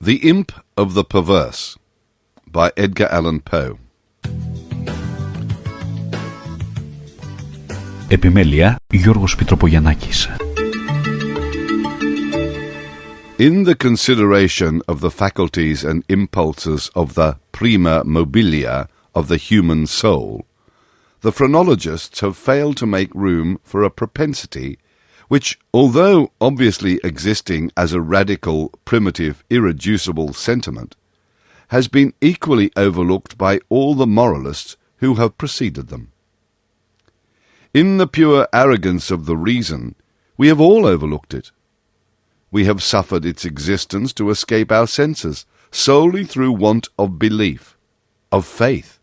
The Imp of the Perverse by Edgar Allan Poe. Επιμέλεια Γιώργος Πιτροπογιαννάκης. In the consideration of the faculties and impulses of the prima mobilia of the human soul, the phrenologists have failed to make room for a propensity which, although obviously existing as a radical, primitive, irreducible sentiment, has been equally overlooked by all the moralists who have preceded them. In the pure arrogance of the reason, we have all overlooked it. We have suffered its existence to escape our senses solely through want of belief, of faith,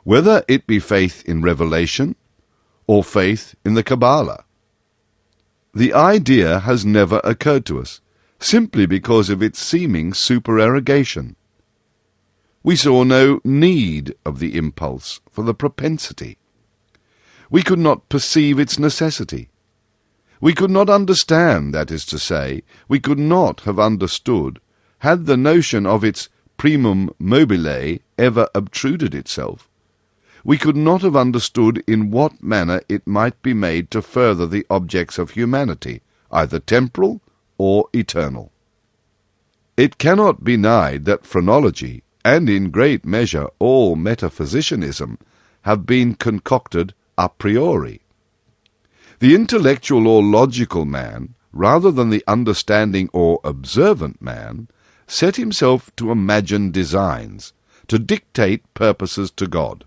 whether it be faith in revelation or faith in the Kabbalah. The idea has never occurred to us, simply because of its seeming supererogation. We saw no need of the impulse for the propensity. We could not perceive its necessity. We could not understand, that is to say, we could not have understood, had the notion of its primum mobile ever obtruded itself. We could not have understood in what manner it might be made to further the objects of humanity, either temporal or eternal. It cannot be denied that phrenology, and in great measure all metaphysicianism, have been concocted a priori. The intellectual or logical man, rather than the understanding or observant man, set himself to imagine designs, to dictate purposes to God.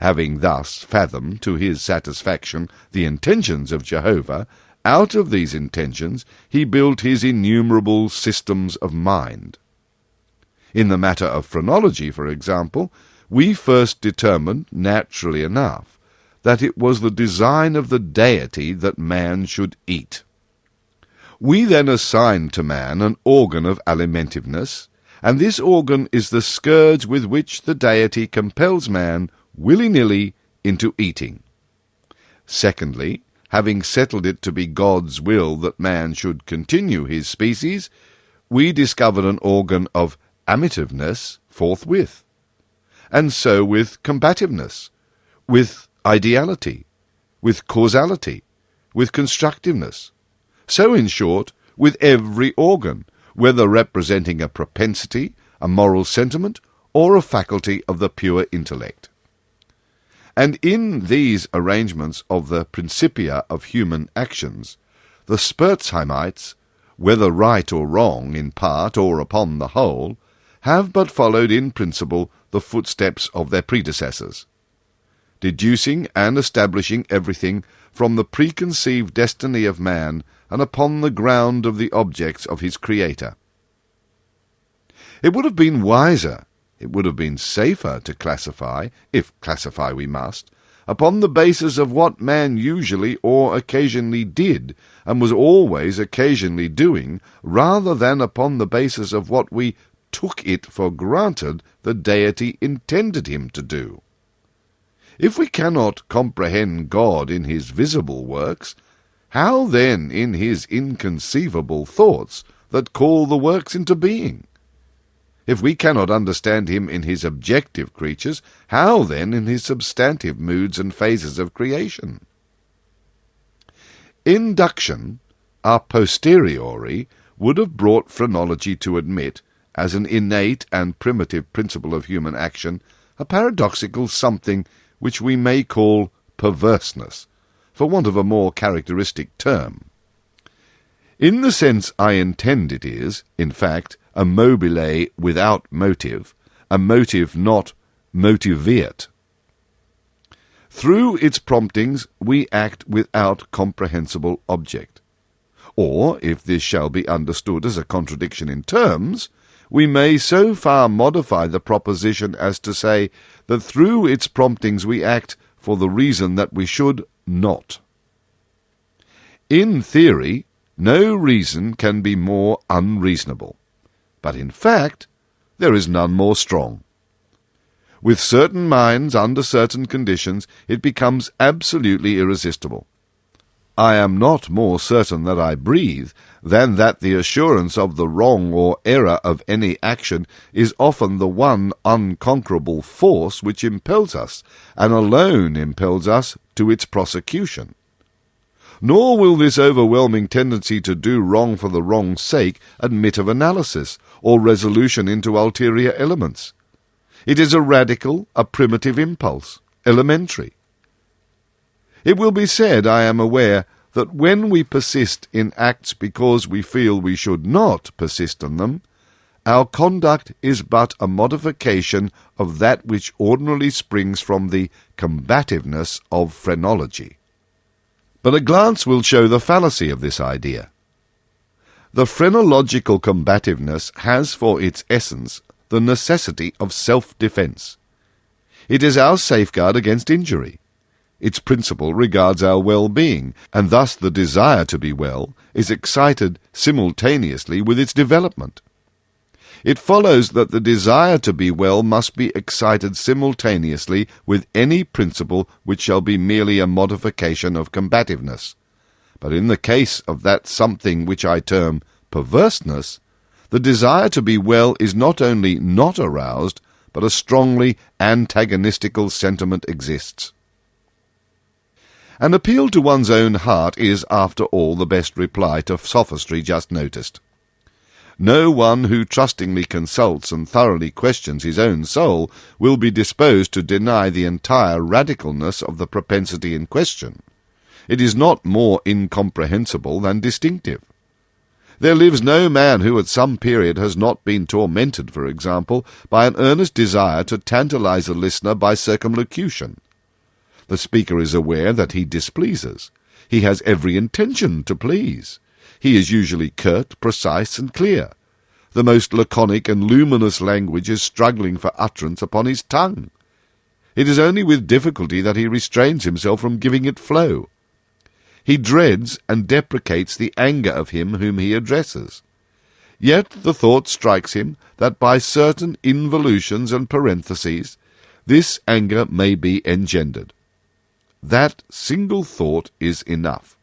Having thus fathomed to his satisfaction the intentions of Jehovah, out of these intentions he built his innumerable systems of mind. In the matter of phrenology, for example, we first determined, naturally enough, that it was the design of the deity that man should eat. We then assigned to man an organ of alimentiveness, and this organ is the scourge with which the deity compels man willy-nilly into eating. Secondly, having settled it to be God's will that man should continue his species, we discovered an organ of amativeness forthwith, and so with combativeness, with ideality, with causality, with constructiveness, so in short with every organ, whether representing a propensity, a moral sentiment, or a faculty of the pure intellect. And in these arrangements of the principia of human actions, the Spurzheimites, whether right or wrong in part or upon the whole, have but followed in principle the footsteps of their predecessors, deducing and establishing everything from the preconceived destiny of man and upon the ground of the objects of his Creator. It would have been wiser, it would have been safer to classify, if classify we must, upon the basis of what man usually or occasionally did, and was always occasionally doing, rather than upon the basis of what we took it for granted the deity intended him to do. If we cannot comprehend God in his visible works, how then in his inconceivable thoughts that call the works into being? If we cannot understand him in his objective creatures, how then in his substantive moods and phases of creation? Induction, a posteriori, would have brought phrenology to admit, as an innate and primitive principle of human action, a paradoxical something which we may call perverseness, for want of a more characteristic term. In the sense I intend it is, in fact, a mobile without motive, a motive not motiviert. Through its promptings we act without comprehensible object. Or, if this shall be understood as a contradiction in terms, we may so far modify the proposition as to say that through its promptings we act for the reason that we should not. In theory, no reason can be more unreasonable, but in fact there is none more strong. With certain minds, under certain conditions, it becomes absolutely irresistible. I am not more certain that I breathe than that the assurance of the wrong or error of any action is often the one unconquerable force which impels us, and alone impels us to its prosecution. Nor will this overwhelming tendency to do wrong for the wrong's sake admit of analysis or resolution into ulterior elements. It is a radical, a primitive impulse, elementary. It will be said, I am aware, that when we persist in acts because we feel we should not persist in them, our conduct is but a modification of that which ordinarily springs from the combativeness of phrenology. But a glance will show the fallacy of this idea. The phrenological combativeness has for its essence the necessity of self-defence. It is our safeguard against injury. Its principle regards our well-being, and thus the desire to be well is excited simultaneously with its development. It follows that the desire to be well must be excited simultaneously with any principle which shall be merely a modification of combativeness. But in the case of that something which I term perverseness, the desire to be well is not only not aroused, but a strongly antagonistical sentiment exists. An appeal to one's own heart is, after all, the best reply to sophistry just noticed. No one who trustingly consults and thoroughly questions his own soul will be disposed to deny the entire radicalness of the propensity in question. It is not more incomprehensible than distinctive. There lives no man who at some period has not been tormented, for example, by an earnest desire to tantalize a listener by circumlocution. The speaker is aware that he displeases. He has every intention to please. He is usually curt, precise, and clear. The most laconic and luminous language is struggling for utterance upon his tongue. It is only with difficulty that he restrains himself from giving it flow. He dreads and deprecates the anger of him whom he addresses. Yet the thought strikes him that by certain involutions and parentheses this anger may be engendered. That single thought is enough.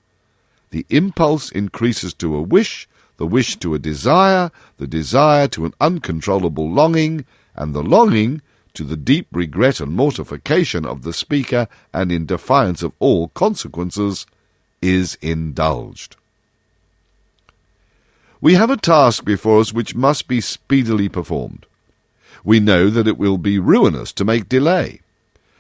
The impulse increases to a wish, the wish to a desire, the desire to an uncontrollable longing, and the longing to the deep regret and mortification of the speaker, and in defiance of all consequences, is indulged. We have a task before us which must be speedily performed. We know that it will be ruinous to make delay.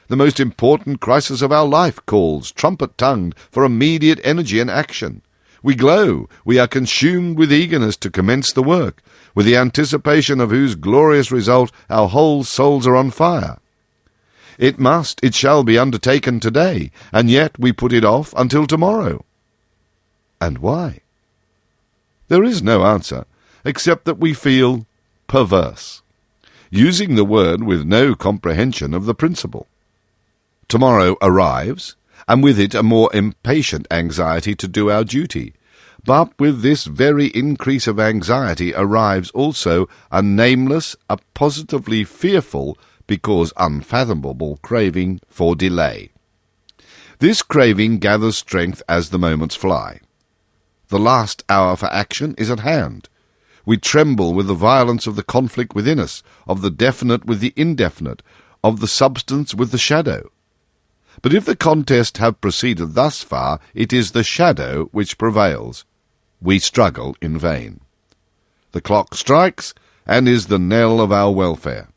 The most important crisis of our life calls, trumpet-tongued, for immediate energy and action. We glow, we are consumed with eagerness to commence the work, with the anticipation of whose glorious result our whole souls are on fire. It shall be undertaken today, and yet we put it off until tomorrow. And why? There is no answer, except that we feel perverse, using the word with no comprehension of the principle. Tomorrow arrives, and with it a more impatient anxiety to do our duty. But with this very increase of anxiety arrives also a nameless, a positively fearful, because unfathomable craving for delay. This craving gathers strength as the moments fly. The last hour for action is at hand. We tremble with the violence of the conflict within us, of the definite with the indefinite, of the substance with the shadow. But if the contest have proceeded thus far, it is the shadow which prevails. We struggle in vain. The clock strikes, and is the knell of our welfare.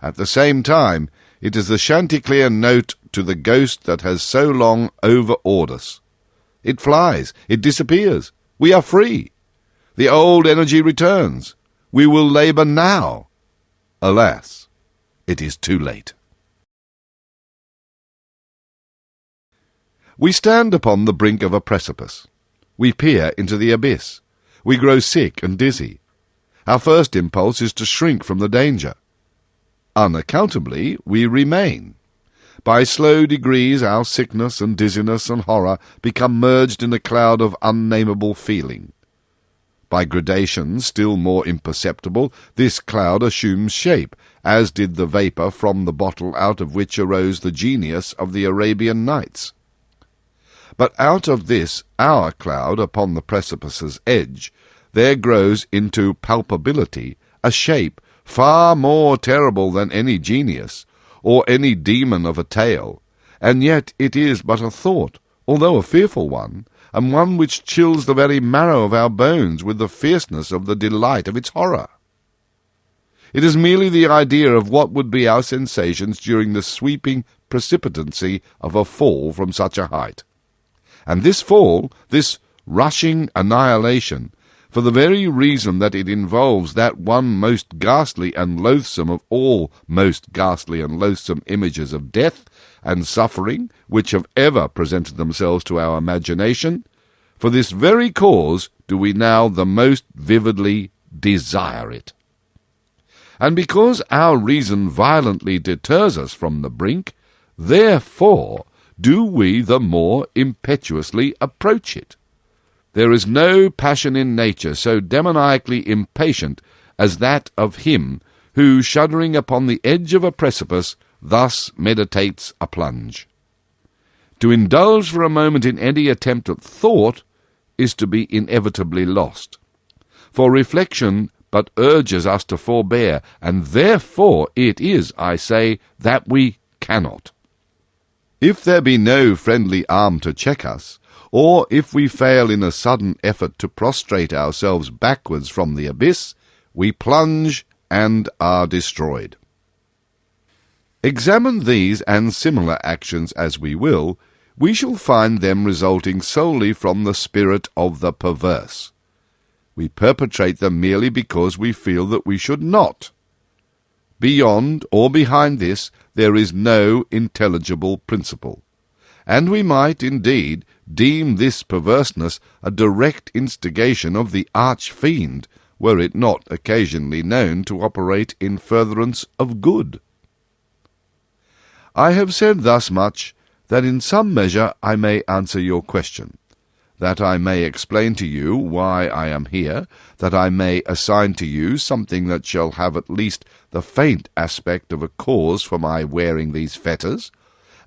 At the same time, it is the chanticleer note to the ghost that has so long overawed us. It flies, it disappears. We are free. The old energy returns. We will labour now. Alas, it is too late. We stand upon the brink of a precipice. We peer into the abyss. We grow sick and dizzy. Our first impulse is to shrink from the danger. Unaccountably, we remain. By slow degrees our sickness and dizziness and horror become merged in a cloud of unnameable feeling. By gradations still more imperceptible, this cloud assumes shape, as did the vapour from the bottle out of which arose the genius of the Arabian Nights. But out of this our cloud upon the precipice's edge there grows into palpability a shape far more terrible than any genius, or any demon of a tale, and yet it is but a thought, although a fearful one, and one which chills the very marrow of our bones with the fierceness of the delight of its horror. It is merely the idea of what would be our sensations during the sweeping precipitancy of a fall from such a height. And this fall, this rushing annihilation, for the very reason that it involves that one most ghastly and loathsome of all most ghastly and loathsome images of death and suffering which have ever presented themselves to our imagination, for this very cause do we now the most vividly desire it. And because our reason violently deters us from the brink, therefore do we the more impetuously approach it. There is no passion in nature so demoniacally impatient as that of him who, shuddering upon the edge of a precipice, thus meditates a plunge. To indulge for a moment in any attempt at thought is to be inevitably lost. For reflection but urges us to forbear, and therefore it is, I say, that we cannot. If there be no friendly arm to check us, or if we fail in a sudden effort to prostrate ourselves backwards from the abyss, we plunge and are destroyed. Examine these and similar actions as we will, we shall find them resulting solely from the spirit of the perverse. We perpetrate them merely because we feel that we should not. Beyond or behind this there is no intelligible principle, and we might, indeed, deem this perverseness a direct instigation of the arch-fiend, were it not occasionally known to operate in furtherance of good. I have said thus much, that in some measure I may answer your question, that I may explain to you why I am here, that I may assign to you something that shall have at least the faint aspect of a cause for my wearing these fetters,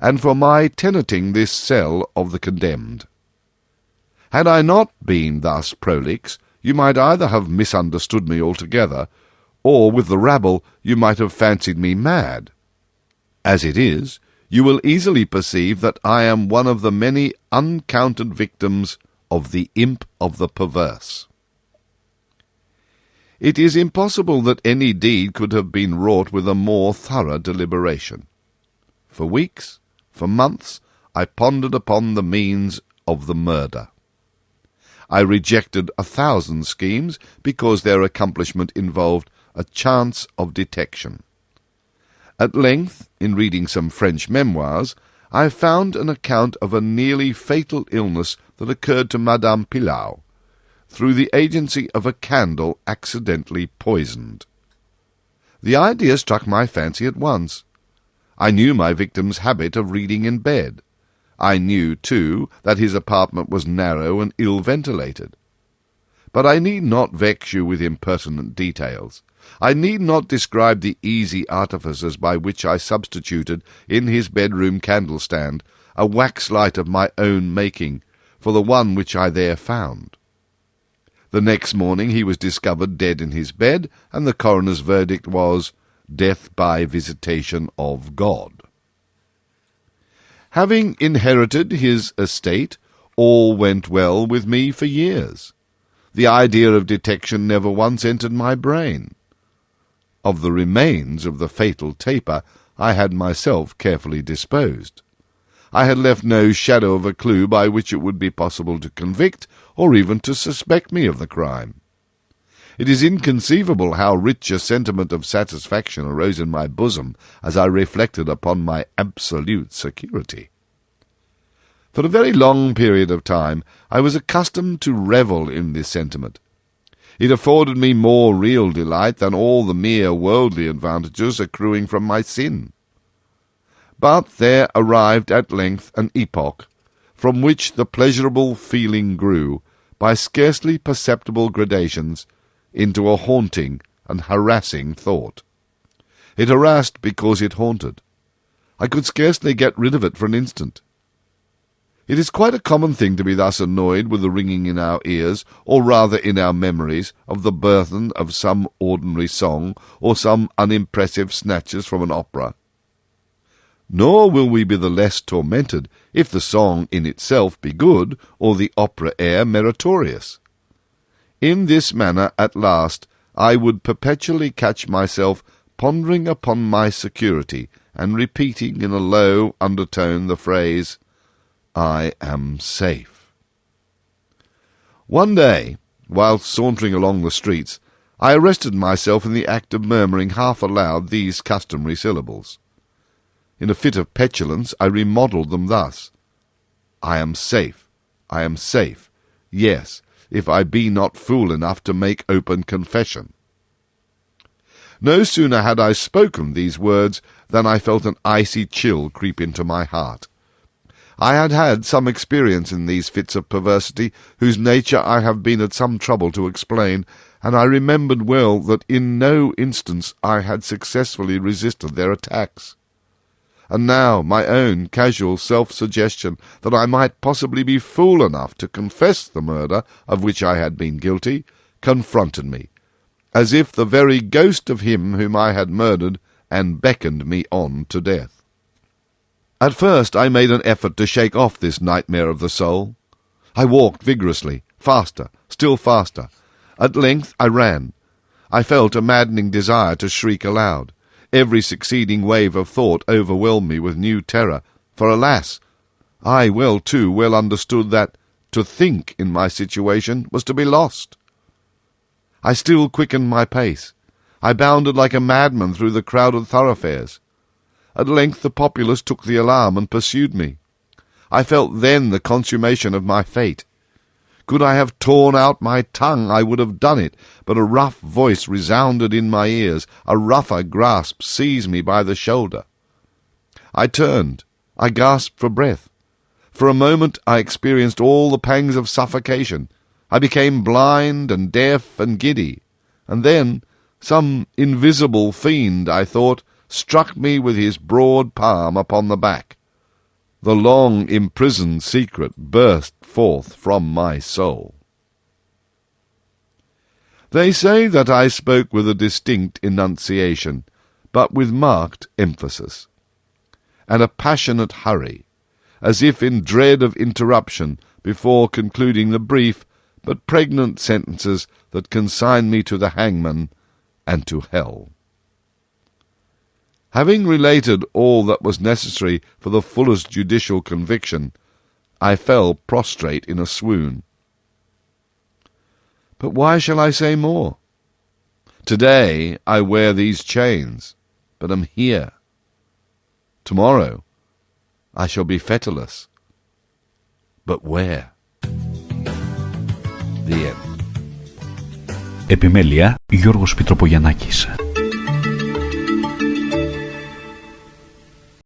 and for my tenanting this cell of the condemned. Had I not been thus prolix, you might either have misunderstood me altogether, or with the rabble you might have fancied me mad. As it is, you will easily perceive that I am one of the many uncounted victims of the imp of the perverse. It is impossible that any deed could have been wrought with a more thorough deliberation. For weeks, for months, I pondered upon the means of the murder. I rejected 1,000 schemes because their accomplishment involved a chance of detection. At length, in reading some French memoirs, I found an account of a nearly fatal illness that occurred to Madame Pilau, through the agency of a candle accidentally poisoned. The idea struck my fancy at once. I knew my victim's habit of reading in bed. I knew, too, that his apartment was narrow and ill-ventilated. But I need not vex you with impertinent details. I need not describe the easy artifices by which I substituted in his bedroom candle-stand a wax-light of my own making for the one which I there found. The next morning he was discovered dead in his bed, and the coroner's verdict was, death by visitation of God. Having inherited his estate, all went well with me for years. The idea of detection never once entered my brain. Of the remains of the fatal taper I had myself carefully disposed. I had left no shadow of a clue by which it would be possible to convict, or even to suspect me of the crime. It is inconceivable how rich a sentiment of satisfaction arose in my bosom as I reflected upon my absolute security. For a very long period of time I was accustomed to revel in this sentiment. It afforded me more real delight than all the mere worldly advantages accruing from my sin. But there arrived at length an epoch from which the pleasurable feeling grew, by scarcely perceptible gradations, into a haunting and harassing thought. It harassed because it haunted. I could scarcely get rid of it for an instant. It is quite a common thing to be thus annoyed with the ringing in our ears, or rather in our memories, of the burthen of some ordinary song, or some unimpressive snatches from an opera. Nor will we be the less tormented if the song in itself be good, or the opera air meritorious. In this manner, at last, I would perpetually catch myself pondering upon my security, and repeating in a low undertone the phrase, "I am safe." One day, while sauntering along the streets, I arrested myself in the act of murmuring half aloud these customary syllables. In a fit of petulance I remodelled them thus: "I am safe, I am safe, yes, if I be not fool enough to make open confession." No sooner had I spoken these words than I felt an icy chill creep into my heart. I had had some experience in these fits of perversity, whose nature I have been at some trouble to explain, and I remembered well that in no instance I had successfully resisted their attacks. And now my own casual self-suggestion that I might possibly be fool enough to confess the murder of which I had been guilty confronted me, as if the very ghost of him whom I had murdered and beckoned me on to death. At first I made an effort to shake off this nightmare of the soul. I walked vigorously, faster, still faster. At length I ran. I felt a maddening desire to shriek aloud. Every succeeding wave of thought overwhelmed me with new terror, for alas! I too well understood that to think in my situation was to be lost. I still quickened my pace. I bounded like a madman through the crowded thoroughfares. At length the populace took the alarm and pursued me. I felt then the consummation of my fate. Could I have torn out my tongue, I would have done it, but a rough voice resounded in my ears, a rougher grasp seized me by the shoulder. I turned. I gasped for breath. For a moment I experienced all the pangs of suffocation. I became blind and deaf and giddy, and then some invisible fiend, I thought, struck me with his broad palm upon the back. The long imprisoned secret burst forth from my soul. They say that I spoke with a distinct enunciation, but with marked emphasis, and a passionate hurry, as if in dread of interruption before concluding the brief but pregnant sentences that consign me to the hangman and to hell. Having related all that was necessary for the fullest judicial conviction, I fell prostrate in a swoon. But why shall I say more? Today I wear these chains, but am here. Tomorrow I shall be fetterless. But where? The end. Επιμέλεια Γιώργος Πιτροπογιαννάκης.